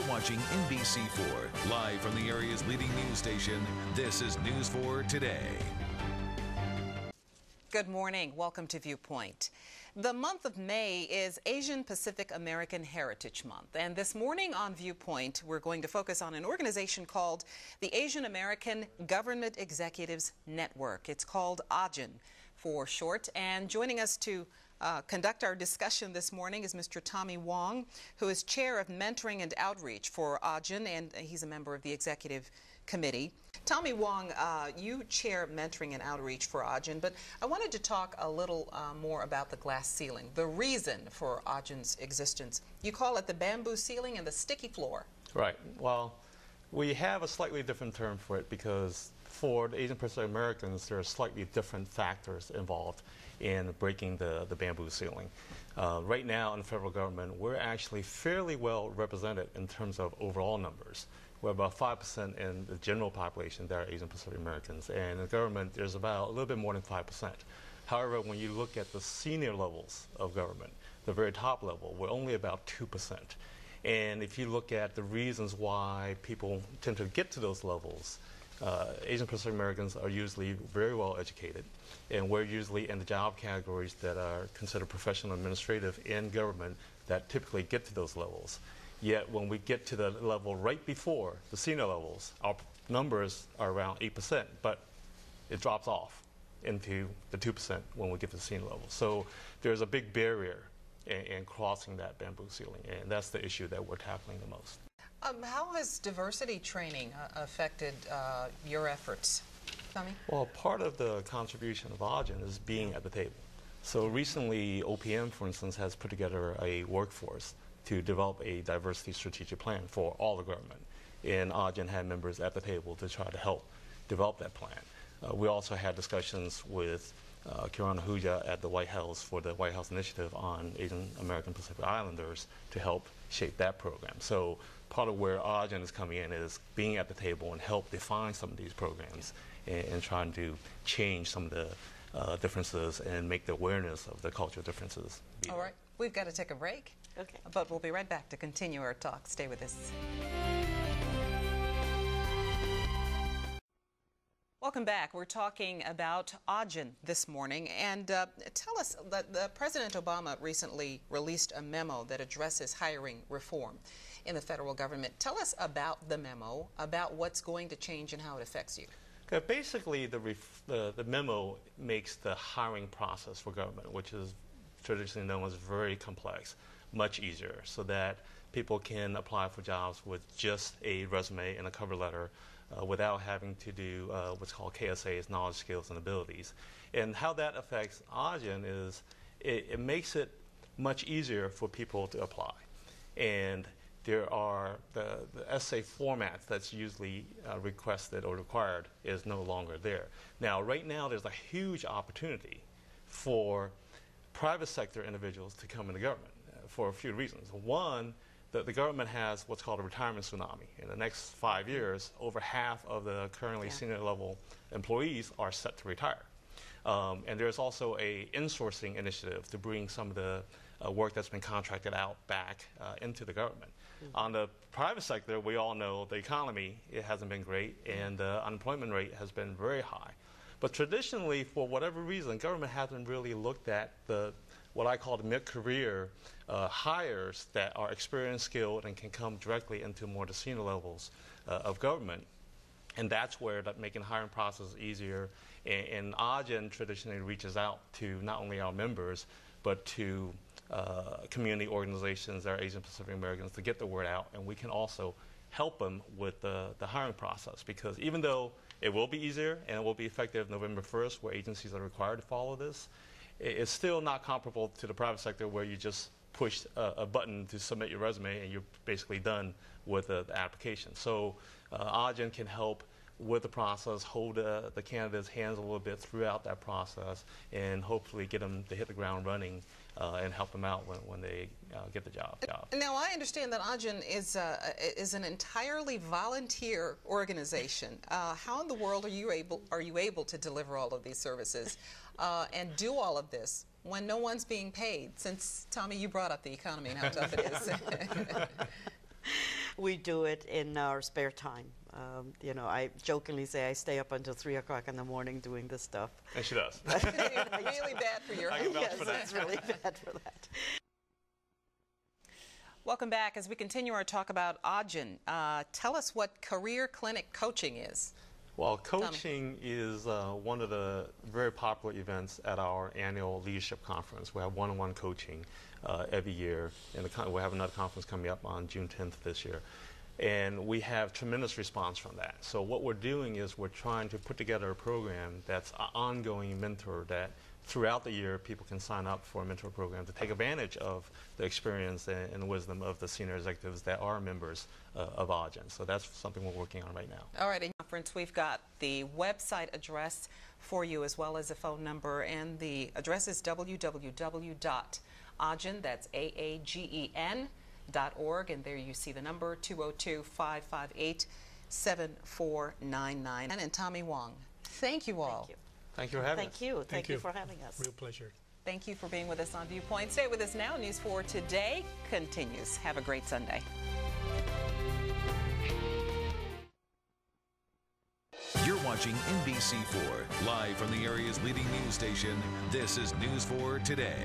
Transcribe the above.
watching NBC4. Live from the area's leading news station, this is News 4 Today. Good morning. Welcome to Viewpoint. The month of May is Asian Pacific American Heritage Month. And this morning on Viewpoint, we're going to focus on an organization called the Asian American Government Executives Network. It's called AAGEN for short. And joining us to conduct our discussion this morning is Mr. Tommy Hwang, who is chair of mentoring and outreach for AAGEN, and he's a member of the executive committee. Tommy Hwang, you chair mentoring and outreach for AAGEN, but I wanted to talk a little more about the glass ceiling, the reason for AAGEN's existence. You call it the bamboo ceiling and the sticky floor. Right. Well, we have a slightly different term for it because for the Asian Pacific Americans, there are slightly different factors involved in breaking the bamboo ceiling. Right now in the federal government, we're actually fairly well represented in terms of overall numbers. We're about 5% in the general population that are Asian Pacific Americans, and in the government there's about a little bit more than 5%. However, when you look at the senior levels of government, the very top level, we're only about 2%. And if you look at the reasons why people tend to get to those levels, Asian Pacific Americans are usually very well educated, and we're usually in the job categories that are considered professional administrative in government that typically get to those levels. Yet when we get to the level right before the senior levels, our numbers are around 8%, but it drops off into the 2% when we get to the senior level. So there's a big barrier in crossing that bamboo ceiling, and that's the issue that we're tackling the most. How has diversity training affected your efforts, Tommy? Well, part of the contribution of AAGEN is being at the table. So recently, OPM, for instance, has put together a workforce to develop a diversity strategic plan for all the government. And AAGEN had members at the table to try to help develop that plan. We also had discussions with Kirana Huja at the White House for the White House Initiative on Asian American Pacific Islanders to help shape that program. So part of where AAGEN is coming in is being at the table and help define some of these programs and trying to change some of the differences and make the awareness of the cultural differences. All right, we've got to take a break. Okay. But we'll be right back to continue our talk. Stay with us. Welcome back. We're talking about AAGEN this morning. And tell us that President Obama recently released a memo that addresses hiring reform in the federal government. Tell us about the memo, about what's going to change and how it affects you. Okay, basically, the memo makes the hiring process for government, which is traditionally known as very complex, much easier, so that people can apply for jobs with just a resume and a cover letter without having to do what's called KSA's, knowledge, skills, and abilities. And how that affects AAGEN is it makes it much easier for people to apply. And there are the essay format that's usually requested or required is no longer there. Now, right now, there's a huge opportunity for private sector individuals to come into government for a few reasons. One, the government has what's called a retirement tsunami. In the next 5 years, over half of the currently senior level employees are set to retire. And there's also a insourcing initiative to bring some of the work that's been contracted out back into the government. On the private sector, we all know the economy, it hasn't been great, and the unemployment rate has been very high. But traditionally, for whatever reason, government hasn't really looked at what I call the mid-career hires that are experienced, skilled, and can come directly into more the senior levels of government. And that's where making the hiring process easier. And AAGEN traditionally reaches out to not only our members, but to community organizations that are Asian Pacific Americans to get the word out. And we can also help them with the hiring process, because even though it will be easier and it will be effective November 1st, where agencies are required to follow this, it's still not comparable to the private sector where you just push a button to submit your resume and you're basically done with the application. So AAGEN can help with the process, hold the candidates' hands a little bit throughout that process, and hopefully get them to hit the ground running and help them out when they get the job. Now, I understand that AAGEN is an entirely volunteer organization. How in the world are you able to deliver all of these services and do all of this when no one's being paid? Since, Tommy, you brought up the economy and how tough it is. We do it in our spare time. You know, I jokingly say I stay up until 3 o'clock in the morning doing this stuff. And she does. Really bad for your I can vouch Yes, for that. it's really bad for that. Welcome back as we continue our talk about AAGEN. Tell us what career clinic coaching is. Well, coaching is one of the very popular events at our annual leadership conference. We have one-on-one coaching every year, and we have another conference coming up on June 10th this year. And we have tremendous response from that. So what we're doing is we're trying to put together a program that's an ongoing mentor that throughout the year people can sign up for a mentor program to take advantage of the experience and wisdom of the senior executives that are members of AAGEN. So that's something we're working on right now. All right, in conference, we've got the website address for you as well as a phone number, and the address is www.AAGEN, that's AAGEN.org, and there you see the number 202-558-7499. And Tommy Hwang, thank you all. Thank you. Thank you for having us. Thank you. Thank you for having us. Real pleasure. Thank you for being with us on Viewpoint. Stay with us now. News 4 Today continues. Have a great Sunday. You're watching NBC4, live from the area's leading news station. This is News 4 Today.